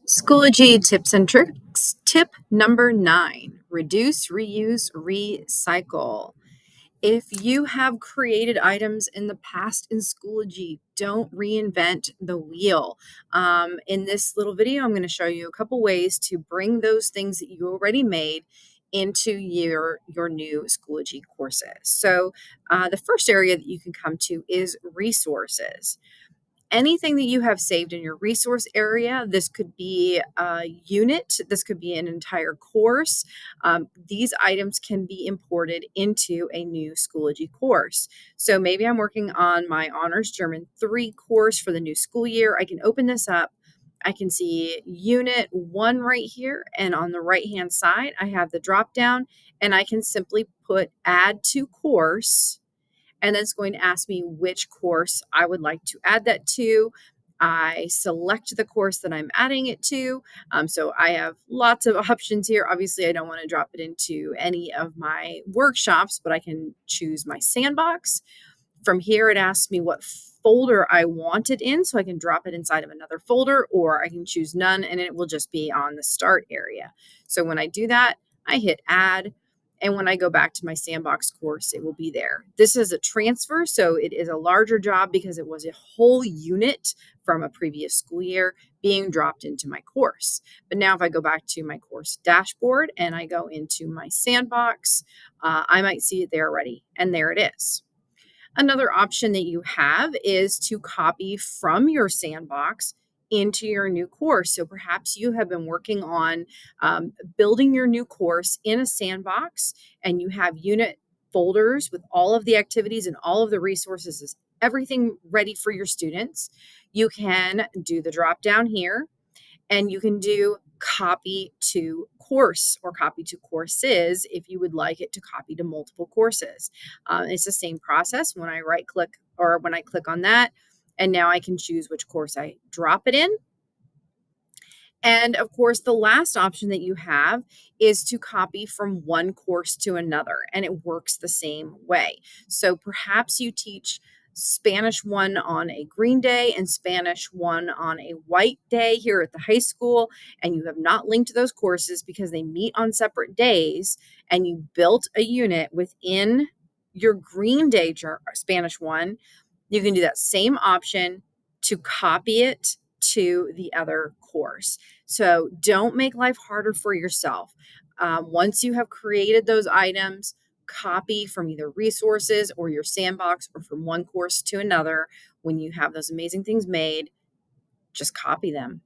Schoology tips and tricks. Tip number 9: reduce, reuse, recycle. If you have created items in the past in Schoology, don't reinvent the wheel. In this little video, I'm going to show you a couple ways to bring those things that you already made into your new Schoology courses. The first area that you can come to is resources. Anything that you have saved in your resource area. This could be a unit, this could be an entire course. These items can be imported into a new Schoology course. So maybe I'm working on my Honors German 3 course for the new school year. I can open this up. I can see Unit 1 right here, and on the right-hand side, I have the drop down, and I can simply put Add to Course, and then it's going to ask me which course I would like to add that to. I select the course that I'm adding it to. So I have lots of options here. Obviously, I don't want to drop it into any of my workshops, but I can choose my sandbox. From here, it asks me what folder I want it in, so I can drop it inside of another folder, or I can choose none, and it will just be on the start area. So when I do that, I hit add, and when I go back to my sandbox course, it will be there. This is a transfer, so it is a larger job because it was a whole unit from a previous school year being dropped into my course. But now if I go back to my course dashboard and I go into my sandbox, I might see it there already, and there it is. Another option that you have is to copy from your sandbox into your new course. So perhaps you have been working on building your new course in a sandbox, and you have unit folders with all of the activities and all of the resources, everything ready for your students. You can do the drop down here, and you can do copy to course or copy to courses if you would like it to copy to multiple courses. It's the same process when I right click or when I click on that. And now I can choose which course I drop it in. And of course, the last option that you have is to copy from one course to another, and it works the same way. So perhaps you teach Spanish 1 on a green day and Spanish 1 on a white day here at the high school, and you have not linked those courses because they meet on separate days, and you built a unit within your green day Spanish 1. You can do that same option to copy it to the other course. So don't make life harder for yourself. Once you have created those items, copy from either resources or your sandbox or from one course to another. When you have those amazing things made, just copy them.